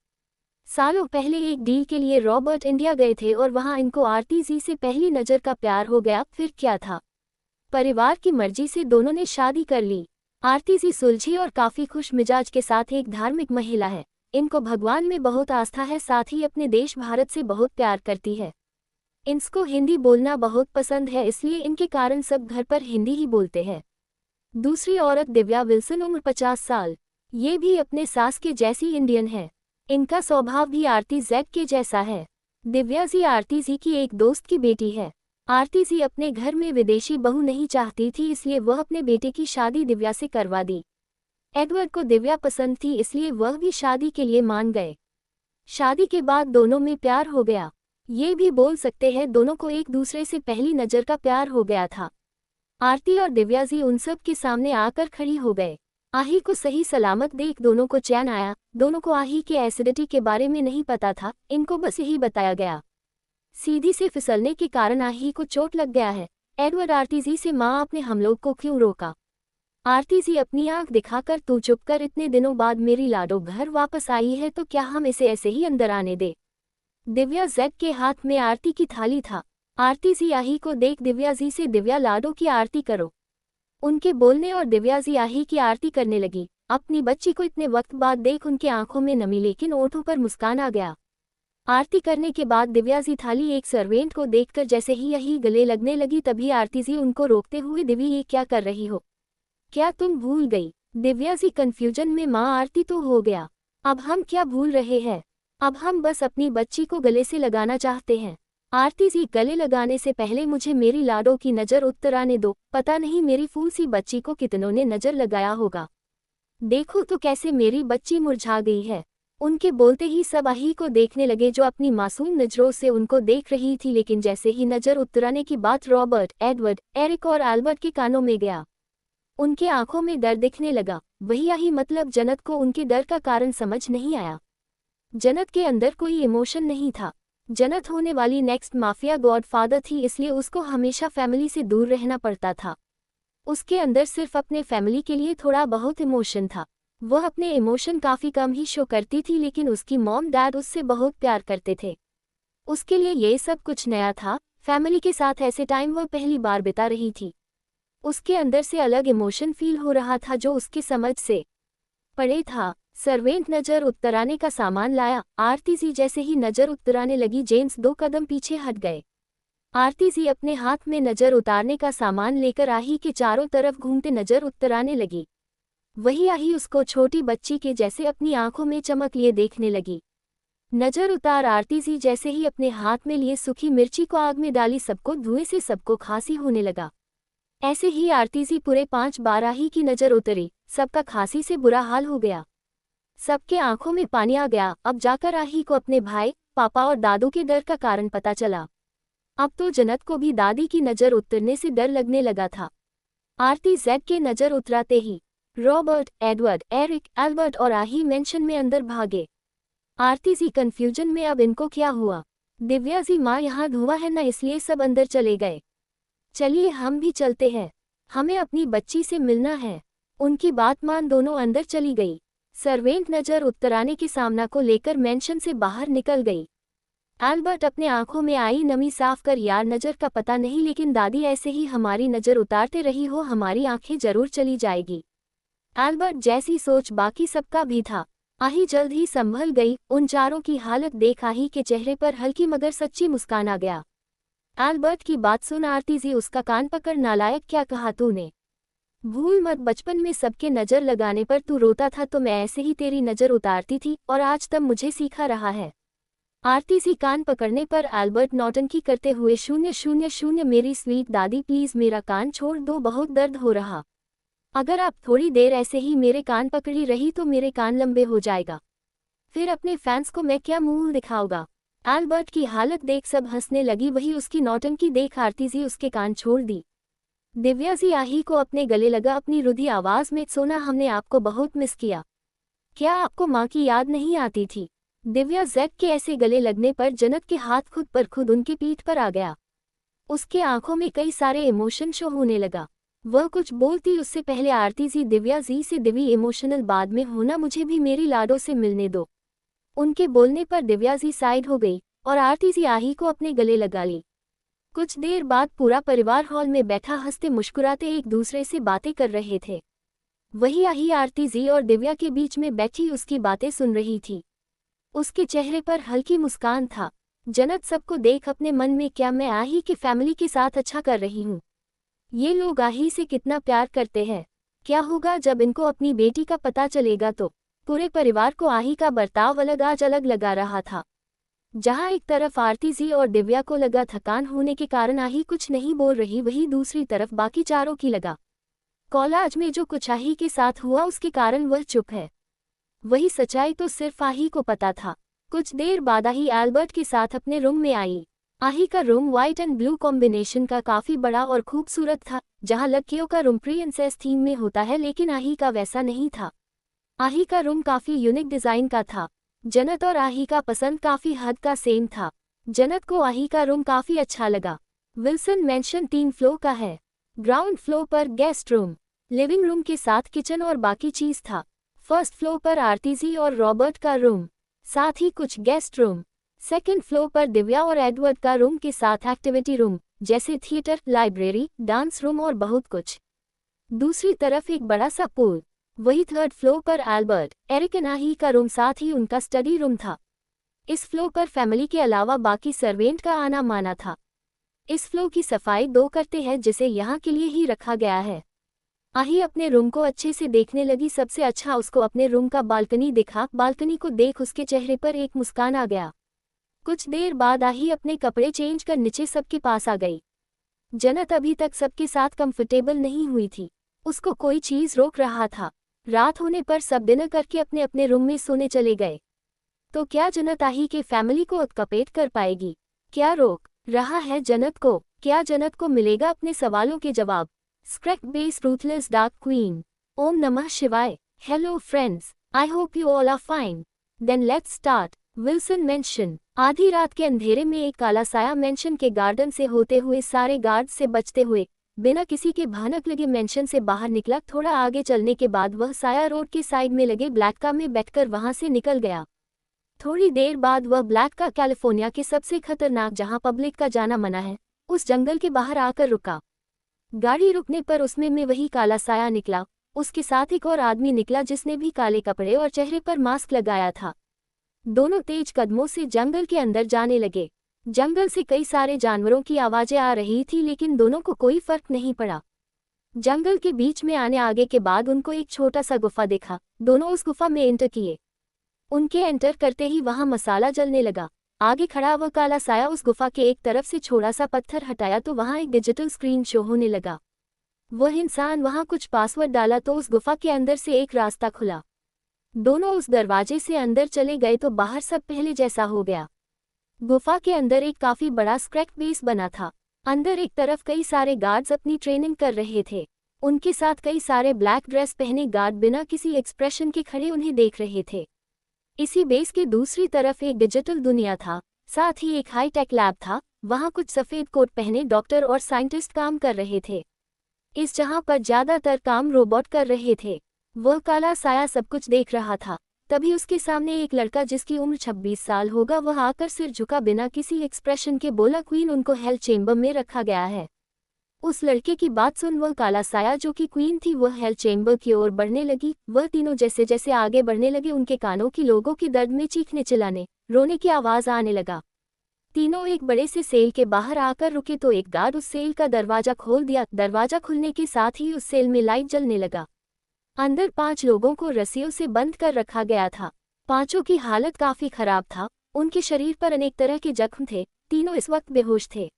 सालों पहले एक डील के लिए रॉबर्ट इंडिया गए थे और वहां इनको आरती जी से पहली नजर का प्यार हो गया। फिर क्या था, परिवार की मर्जी से दोनों ने शादी कर ली। आरती जी सुलझी और काफी खुश मिजाज के साथ एक धार्मिक महिला है। इनको भगवान में बहुत आस्था है, साथ ही अपने देश भारत से बहुत प्यार करती है। इनको हिंदी बोलना बहुत पसंद है इसलिए इनके कारण सब घर पर हिंदी ही बोलते हैं। दूसरी औरत दिव्या विल्सन, उम्र 50 साल। ये भी अपने सास के जैसी इंडियन है। इनका स्वभाव भी आरती जैक के जैसा है। दिव्या जी आरती जी की एक दोस्त की बेटी है। आरती जी अपने घर में विदेशी बहू नहीं चाहती थी, इसलिए वह अपने बेटे की शादी दिव्या से करवा दी। एडवर्ड को दिव्या पसंद थी, इसलिए वह भी शादी के लिए मान गए। शादी के बाद दोनों में प्यार हो गया। ये भी बोल सकते हैं दोनों को एक दूसरे से पहली नज़र का प्यार हो गया था। आरती और दिव्या जी उन सब के सामने आकर खड़ी हो गए। आही को सही सलामत देख दोनों को चैन आया। दोनों को आही के एसिडिटी के बारे में नहीं पता था, इनको बस यही बताया गया। सीधी से फिसलने के कारण आही को चोट लग गया है। एडवर्ड आरती जी से, माँ आपने हम लोग को क्यों रोका? आरती जी अपनी आंख दिखाकर, तू चुप कर, इतने दिनों बाद मेरी लाडो घर वापस आई है तो क्या हम इसे ऐसे ही अंदर आने दे? दिव्या जेड के हाथ में आरती की थाली था। आरती जी आही को देख दिव्या जी से, दिव्या लाडो की आरती करो। उनके बोलने और दिव्या जी आही की आरती करने लगी। अपनी बच्ची को इतने वक्त बाद देख उनके आंखों में नमी लेकिन ओठों पर मुस्कान आ गया। आरती करने के बाद दिव्या जी थाली एक सर्वेंट को देखकर जैसे ही यही गले लगने लगी, तभी आरती जी उनको रोकते हुए, दिव्या ये क्या कर रही हो? क्या तुम भूल गई? दिव्या जी कंफ्यूजन में, माँ आरती तो हो गया, अब हम क्या भूल रहे हैं? अब हम बस अपनी बच्ची को गले से लगाना चाहते हैं। आरती जी, गले लगाने से पहले मुझे मेरी लाडो की नज़र उतराने दो। पता नहीं मेरी फूल सी बच्ची को कितनों ने नज़र लगाया होगा। देखो तो कैसे मेरी बच्ची मुरझा गई है। उनके बोलते ही सब आही को देखने लगे, जो अपनी मासूम नज़रों से उनको देख रही थी। लेकिन जैसे ही नज़र उतराने की बात रॉबर्ट, एडवर्ड, एरिक और एल्बर्ट के कानों में गया, उनके आंखों में डर दिखने लगा। वही आही मतलब जन्नत को उनके डर का कारण समझ नहीं आया। जन्नत के अंदर कोई इमोशन नहीं था। जन्नत होने वाली नेक्स्ट माफिया गॉडफादर थी, इसलिए उसको हमेशा फैमिली से दूर रहना पड़ता था। उसके अंदर सिर्फ अपने फैमिली के लिए थोड़ा बहुत इमोशन था। वह अपने इमोशन काफ़ी कम ही शो करती थी, लेकिन उसकी मॉम डैड उससे बहुत प्यार करते थे। उसके लिए ये सब कुछ नया था। फैमिली के साथ ऐसे टाइम वह पहली बार बिता रही थी। उसके अंदर से अलग इमोशन फील हो रहा था जो उसकी समझ से परे था। सर्वेंट नज़र उतराने का सामान लाया। आरती जी जैसे ही नज़र उतराने लगी, जेम्स 2 कदम पीछे हट गए। आरती जी अपने हाथ में नज़र उतारने का सामान लेकर आही के चारों तरफ घूमते नज़र उतराने लगी। वही आही उसको छोटी बच्ची के जैसे अपनी आंखों में चमक लिए देखने लगी। नज़र उतार आरती जी जैसे ही अपने हाथ में लिए सूखी मिर्ची को आग में डाली, सबको धुएं से सबको खांसी होने लगा। ऐसे ही आरती जी पूरे 5 बार आही की नज़र उतरी, सबका खांसी से बुरा हाल हो गया। सबके आंखों में पानी आ गया। अब जाकर आही को अपने भाई, पापा और दादू के डर का कारण पता चला। अब तो जन्नत को भी दादी की नज़र उतरने से डर लगने लगा था। आरती जेड के नज़र उतराते ही रॉबर्ट, एडवर्ड, एरिक, एल्बर्ट और आही मेंशन में अंदर भागे। आरती जी कंफ्यूजन में, अब इनको क्या हुआ? दिव्या जी, माँ यहाँ धुआं है ना, इसलिए सब अंदर चले गए। चलिए हम भी चलते हैं, हमें अपनी बच्ची से मिलना है। उनकी बात मान दोनों अंदर चली गई। सर्वेंट नज़र उतराने के सामना को लेकर मेंशन से बाहर निकल गई। एल्बर्ट अपने आंखों में आई नमी साफ कर, यार नज़र का पता नहीं, लेकिन दादी ऐसे ही हमारी नज़र उतारते रही हो, हमारी आंखें जरूर चली जाएगी। एल्बर्ट जैसी सोच बाकी सबका भी था। आही जल्द ही संभल गई। उन चारों की हालत देख आही के चेहरे पर हल्की मगर सच्ची मुस्कान आ गया। एल्बर्ट की बात सुन आरती जी उसका कान पकड़, नालायक क्या कहा तूने? भूल मत, बचपन में सबके नज़र लगाने पर तू रोता था तो मैं ऐसे ही तेरी नज़र उतारती थी, और आज तब मुझे सीखा रहा है। आरती सी कान पकड़ने पर एल्बर्ट नौटंकी करते हुए, 000 मेरी स्वीट दादी प्लीज़ मेरा कान छोड़ दो, बहुत दर्द हो रहा। अगर आप थोड़ी देर ऐसे ही मेरे कान पकड़ी रही तो मेरे कान लंबे हो जाएगा, फिर अपने फैंस को मैं क्या मुंह दिखाऊंगा। एल्बर्ट की हालत देख सब हंसने लगी। वही उसकी नौटंकी देख आरती जी उसके कान छोड़ दी। दिव्या जी आही को अपने गले लगा अपनी रुधी आवाज में, सोना हमने आपको बहुत मिस किया। क्या आपको माँ की याद नहीं आती थी? दिव्या जेड के ऐसे गले लगने पर जन्नत के हाथ खुद पर खुद उनकी पीठ पर आ गया। उसके आंखों में कई सारे इमोशन शो होने लगा। वह कुछ बोलती उससे पहले आरती जी, दिव्या जी से, दिवी इमोशनल बाद में होना, मुझे भी मेरी लाडो से मिलने दो। उनके बोलने पर दिव्या जी साइड हो गई और आरती जी आही को अपने गले लगा ली। कुछ देर बाद पूरा परिवार हॉल में बैठा हंसते मुस्कुराते एक दूसरे से बातें कर रहे थे। वही आही आरती जी और दिव्या के बीच में बैठी उसकी बातें सुन रही थी। उसके चेहरे पर हल्की मुस्कान था। जन्नत सबको देख अपने मन में, क्या मैं आही की फैमिली के साथ अच्छा कर रही हूँ? ये लोग आही से कितना प्यार करते हैं। क्या होगा जब इनको अपनी बेटी का पता चलेगा? तो पूरे परिवार को आही का बर्ताव अलग आज अलग लगा रहा था। जहां एक तरफ आरती जी और दिव्या को लगा थकान होने के कारण आही कुछ नहीं बोल रही, वहीं दूसरी तरफ बाकी चारों की लगा कॉलेज में जो कुछ आही के साथ हुआ उसके कारण वह चुप है। वही सच्चाई तो सिर्फ आही को पता था। कुछ देर बाद आही एल्बर्ट के साथ अपने रूम में आई। आही का room white and blue combination का काफी बड़ा और खूबसूरत था। जहां लड़कियों का रूम प्रिंसेस थीम में होता है, लेकिन आही का वैसा नहीं था। आही का रूम काफी यूनिक डिजाइन का था। जन्नत और आही का पसंद काफी हद का सेम था। जन्नत को आही का रूम काफी अच्छा लगा। विल्सन मेंशन 3 फ्लोर का है। ग्राउंड फ्लोर पर गेस्ट रूम, लिविंग रूम के साथ किचन और बाकी चीज था। फर्स्ट फ्लोर पर आरती जी और रॉबर्ट का रूम, साथ ही कुछ गेस्ट रूम। सेकंड फ्लोर पर दिव्या और एडवर्ड का रूम के साथ एक्टिविटी रूम जैसे थिएटर, लाइब्रेरी, डांस रूम और बहुत कुछ। दूसरी तरफ एक बड़ा सा पूल। वही थर्ड फ्लोर पर एल्बर्ट, एरिक एंड आही का रूम, साथ ही उनका स्टडी रूम था। इस फ्लोर पर फैमिली के अलावा बाकी सर्वेंट का आना माना था। इस फ्लोर की सफाई 2 करते हैं जिसे यहाँ के लिए ही रखा गया है। आही अपने रूम को अच्छे से देखने लगी। सबसे अच्छा उसको अपने रूम का बालकनी दिखा। बालकनी को देख उसके चेहरे पर एक मुस्कान आ गया। कुछ देर बाद आही अपने कपड़े चेंज कर नीचे सबके पास आ गई। जन्नत अभी तक सबके साथ कंफर्टेबल नहीं हुई थी। उसको कोई चीज रोक रहा था। रात होने पर सब डिनर करके अपने अपने रूम में सोने चले गए। तो क्या जन्नत आही के फैमिली को उत्कपेट कर पाएगी? क्या रोक रहा है जन्नत को? क्या जन्नत को मिलेगा अपने सवालों के जवाब? स्क्रैक बेस रूथलेस डार्क क्वीन। ओम नमः शिवाय। Hello friends, I hope you all are fine. Then let's start. Wilson mansion. आधी रात के अंधेरे में एक काला साया मेंशन के गार्डन से होते हुए सारे गार्ड्स से बचते हुए बिना किसी के भयानक लगे मेंशन से बाहर निकला। थोड़ा आगे चलने के बाद वह साया रोड के साइड में लगे ब्लैक कार में बैठकर वहां से निकल गया। थोड़ी देर बाद वह ब्लैक कार कैलिफोर्निया के सबसे खतरनाक, जहां पब्लिक का जाना मना है, उस जंगल के बाहर आकर रुका। गाड़ी रुकने पर उसमें में वही काला साया निकला। उसके साथ एक और आदमी निकला जिसने भी काले कपड़े और चेहरे पर मास्क लगाया था। दोनों तेज कदमों से जंगल के अंदर जाने लगे। जंगल से कई सारे जानवरों की आवाजें आ रही थी, लेकिन दोनों को कोई फर्क नहीं पड़ा। जंगल के बीच में आने आगे के बाद उनको एक छोटा सा गुफा देखा। दोनों उस गुफा में एंटर किए। उनके एंटर करते ही वहां मसाला जलने लगा। आगे खड़ा वह काला साया उस गुफा के एक तरफ से छोटा सा पत्थर हटाया तो वहां एक डिजिटल स्क्रीन शो होने लगा। वह इंसान वहां कुछ पासवर्ड डाला तो उस गुफा के अंदर से एक रास्ता खुला। दोनों उस दरवाजे से अंदर चले गए तो बाहर सब पहले जैसा हो गया। गुफा के अंदर एक काफी बड़ा स्क्रैक बेस बना था। अंदर एक तरफ कई सारे गार्ड्स अपनी ट्रेनिंग कर रहे थे। उनके साथ कई सारे ब्लैक ड्रेस पहने गार्ड बिना किसी एक्सप्रेशन के खड़े उन्हें देख रहे थे। इसी बेस के दूसरी तरफ एक डिजिटल दुनिया था, साथ ही एक हाई टेक लैब था। वहां कुछ सफेद कोट पहने डॉक्टर और साइंटिस्ट काम कर रहे थे। इस जहां पर ज्यादातर काम रोबोट कर रहे थे। वह काला साया सब कुछ देख रहा था। तभी उसके सामने एक लड़का जिसकी उम्र 26 साल होगा, वह आकर सिर झुका बिना किसी एक्सप्रेशन के बोला, क्वीन उनको हेल्थ चेंबर में रखा गया है। उस लड़के की बात सुन वह काला साया जो कि क्वीन थी वह हेल्थ चेंबर की ओर बढ़ने लगी। वह तीनों जैसे जैसे आगे बढ़ने लगे उनके कानों की लोगों के दर्द में चीखने चिल्लाने रोने की आवाज आने लगा। तीनों एक बड़े से सेल के बाहर आकर रुके तो एक गार्ड उस सेल का दरवाजा खोल दिया। दरवाजा खुलने के साथ ही उस सेल में लाइट जलने लगा। अंदर 5 लोगों को रस्सियों से बंद कर रखा गया था। 5 की हालत काफी खराब था। उनके शरीर पर अनेक तरह के जख्म थे। तीनों इस वक्त बेहोश थे।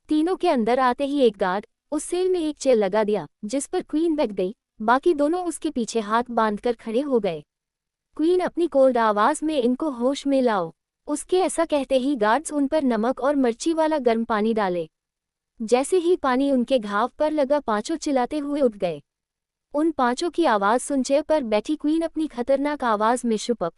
तीनों के अंदर आते ही एक गार्ड उस सेल में एक चेयर लगा दिया जिस पर क्वीन बैठ गई। बाकी दोनों उसके पीछे हाथ बांधकर खड़े हो गए। क्वीन अपनी कोल्ड आवाज में, इनको होश में लाओ। उसके ऐसा कहते ही गार्ड्स उन पर नमक और मिर्ची वाला गर्म पानी डाले। जैसे ही पानी उनके घाव पर लगा 5 चिल्लाते हुए उठ गए। उन 5 की आवाज सुन चेयर पर बैठी क्वीन अपनी खतरनाक आवाज में चुप,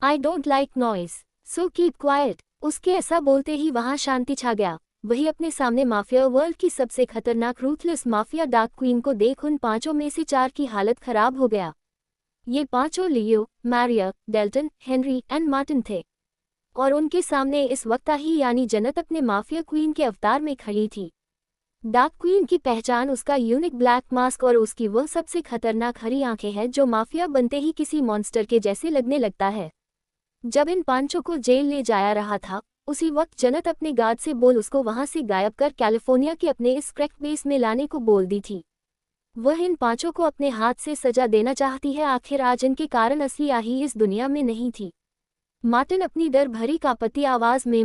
I don't like noise so keep quiet. उसके ऐसा बोलते ही वहां शांति छा गया। वही अपने सामने माफिया वर्ल्ड की सबसे खतरनाक रूथलेस माफिया डार्क क्वीन को देख उन 5 में से 4 की हालत खराब हो गया। ये 5 लियो, मैरिया, डेल्टन, हेनरी एंड मार्टिन थे और उनके सामने इस वक्त आही यानी जन्नत अपने माफिया क्वीन के अवतार में खड़ी थी। डार्क क्वीन की पहचान उसका यूनिक ब्लैक मास्क और उसकी वह सबसे खतरनाक हरी आंखें हैं जो माफिया बनते ही किसी मॉन्स्टर के जैसे लगने लगता है। जब इन 5 को जेल ले जाया रहा था उसी वक्त जन्नत अपने गार्ड से बोल उसको वहां से गायब कर कैलिफोर्निया के अपने इस क्रैक बेस में लाने को बोल दी थी। वह इन 5 को अपने हाथ से सजा देना चाहती है। आखिर आज इनके कारण असली आही इस दुनिया में नहीं थी। मार्टिन अपनी डर भरी कांपती आवाज में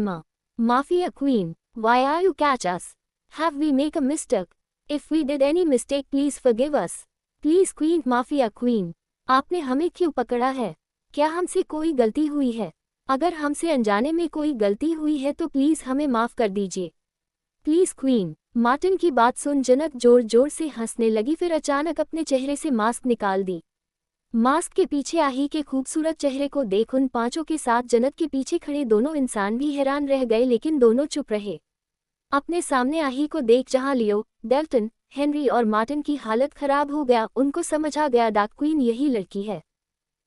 mafia queen, why are you catch us? Have we make a mistake? If we did any mistake please forgive us. Please queen, mafia queen, आपने हमें क्यों पकड़ा है? क्या हमसे कोई गलती हुई है? अगर हमसे अनजाने में कोई गलती हुई है तो प्लीज हमें माफ कर दीजिए। Please queen. मार्टिन की बात सुन जनक जोर जोर से हंसने लगी, फिर अचानक अपने चेहरे से मास्क निकाल दी। मास्क के पीछे आही के खूबसूरत चेहरे को देख उन पांचों के साथ जनक के पीछे खड़े दोनों इंसान भी हैरान रह गए, लेकिन दोनों चुप रहे। अपने सामने आही को देख जहां लियो, डेल्टन, हेनरी और मार्टिन की हालत खराब हो गया, उनको समझ आ गया डार्क क्वीन यही लड़की है।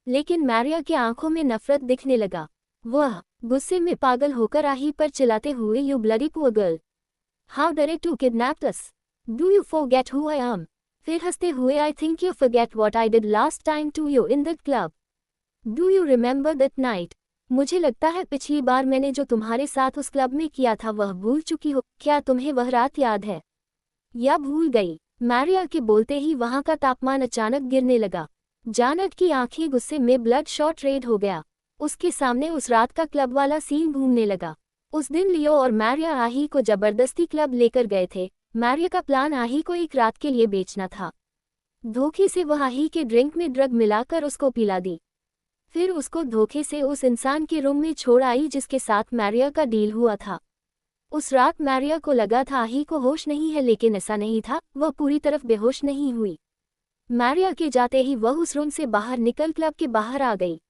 लेकिन मैरिया की आंखों में नफरत दिखने लगा। वह गुस्से में पागल होकर आही पर चिल्लाते हुए, you bloody poor girl, how dare to kidnap us? Do you forget who I am? फिर हंसते हुए, I think you forget what I did last time to you in that club. Do you remember that night? मुझे लगता है पिछली बार मैंने जो तुम्हारे साथ उस क्लब में किया था वह भूल चुकी हो। क्या तुम्हें वह रात याद है या भूल गई? मैरिया के बोलते ही वहां का तापमान अचानक गिरने लगा। जानक की आंखें गुस्से में ब्लड शॉट रेड हो गया। उसके सामने उस रात का क्लब वाला सीन घूमने लगा। उस दिन लियो और मैरिया आही को जबरदस्ती क्लब लेकर गए थे। मैरिया का प्लान आही को एक रात के लिए बेचना था। धोखे से वह आही के ड्रिंक में ड्रग मिलाकर उसको पिला दी, फिर उसको धोखे से उस इंसान के रूम में छोड़ आई जिसके साथ मैरिया का डील हुआ था। उस रात मैरिया को लगा था आही को होश नहीं है, लेकिन ऐसा नहीं था, वह पूरी तरफ बेहोश नहीं हुई। मैरिया के जाते ही वह उस रूम से बाहर निकल क्लब के बाहर आ गई,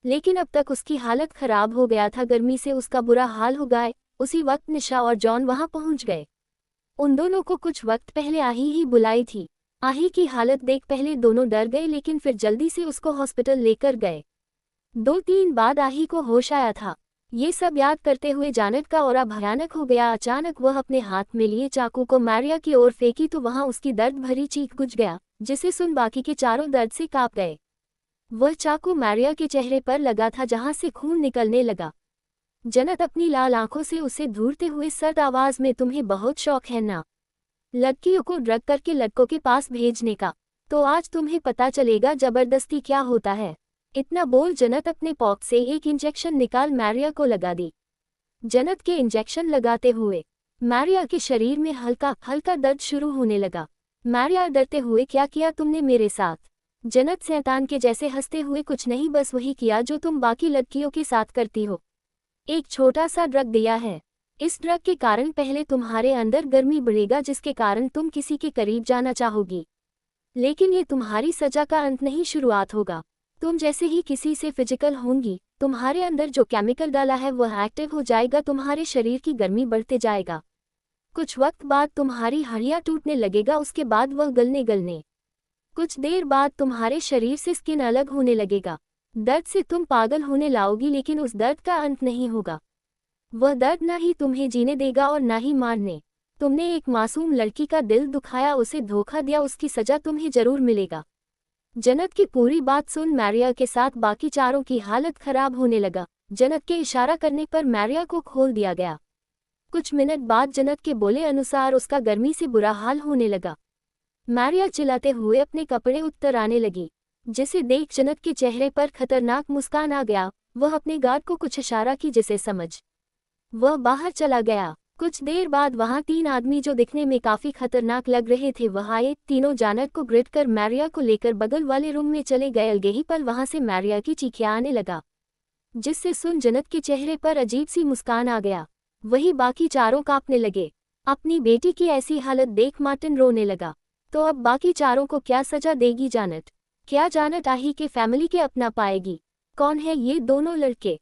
लेकिन अब तक उसकी हालत खराब हो गया था, गर्मी से उसका बुरा हाल हो गया। उसी वक्त निशा और जॉन वहां पहुंच गए। उन दोनों को कुछ वक्त पहले आही ही बुलाई थी। आही की हालत देख पहले दोनों डर गए, लेकिन फिर जल्दी से उसको हॉस्पिटल लेकर गए। 2-3 बाद आही को होश आया था। ये सब याद करते हुए जानक का ऑरा भयानक हो गया। अचानक वह अपने हाथ में लिए चाकू को मैरिया की ओर फेंकी तो वहां उसकी दर्द भरी चीख गूंज गया, जिसे सुन बाकी के चारों दर्द से कांप गए। वह चाकू मैरिया के चेहरे पर लगा था जहां से खून निकलने लगा। जनक अपनी लाल आंखों से उसे घूरते हुए सर्द आवाज में, तुम्हें बहुत शौक है ना लड़कियों को ड्रग करके लड़कों के पास भेजने का, तो आज तुम्हें पता चलेगा जबरदस्ती क्या होता है। इतना बोल जनक अपने पॉकेट से एक इंजेक्शन निकाल मैरिया को लगा दी। जनक के इंजेक्शन लगाते हुए मैरिया के शरीर में हल्का हल्का दर्द शुरू होने लगा। मैरिया डरते हुए, क्या किया तुमने मेरे साथ? जनक शैतान के जैसे हंसते हुए, कुछ नहीं, बस वही किया जो तुम बाकी लड़कियों के साथ करती हो। एक छोटा सा ड्रग दिया है। इस ड्रग के कारण पहले तुम्हारे अंदर गर्मी बढ़ेगा, जिसके कारण तुम किसी के करीब जाना चाहोगी, लेकिन ये तुम्हारी सजा का अंत नहीं, शुरुआत होगा। तुम जैसे ही किसी से फिजिकल होंगी, तुम्हारे अंदर जो केमिकल डाला है वह एक्टिव हो जाएगा, तुम्हारे शरीर की गर्मी बढ़ते जाएगा। कुछ वक्त बाद तुम्हारी हड्डियां टूटने लगेगा, उसके बाद वह गलने कुछ देर बाद तुम्हारे शरीर से स्किन अलग होने लगेगा। दर्द से तुम पागल होने लाओगी, लेकिन उस दर्द का अंत नहीं होगा। वह दर्द ना ही तुम्हें जीने देगा और ना ही मारने। तुमने एक मासूम लड़की का दिल दुखाया, उसे धोखा दिया, उसकी सजा तुम्हें जरूर मिलेगा। जनक की पूरी बात सुन मैरिया के साथ बाकी चारों की हालत खराब होने लगा। जनक के इशारा करने पर मैरिया को खोल दिया गया। कुछ मिनट बाद जनक के बोले अनुसार उसका गर्मी से बुरा हाल होने लगा। मैरिया चिल्लाते हुए अपने कपड़े उतर आने लगी, जिसे देख जनक के चेहरे पर खतरनाक मुस्कान आ गया। वह अपने गार्ड को कुछ इशारा की, जिसे समझ वह बाहर चला गया। कुछ देर बाद वहां 3 आदमी जो दिखने में काफी खतरनाक लग रहे थे वह आए। तीनों जानक को ग्रिड कर मैरिया को लेकर बगल वाले रूम में चले गए। अलगे ही पल वहां से मैरिया की चीखें आने लगा, जिससे सुन जनक के चेहरे पर अजीब सी मुस्कान आ गया। वही बाकी चारों कांपने लगे। अपनी बेटी की ऐसी हालत देख मार्टिन रोने लगा। तो अब बाकी चारों को क्या सजा देगी जानट? क्या जानट आही के फैमिली के अपना पाएगी? कौन है ये दोनों लड़के?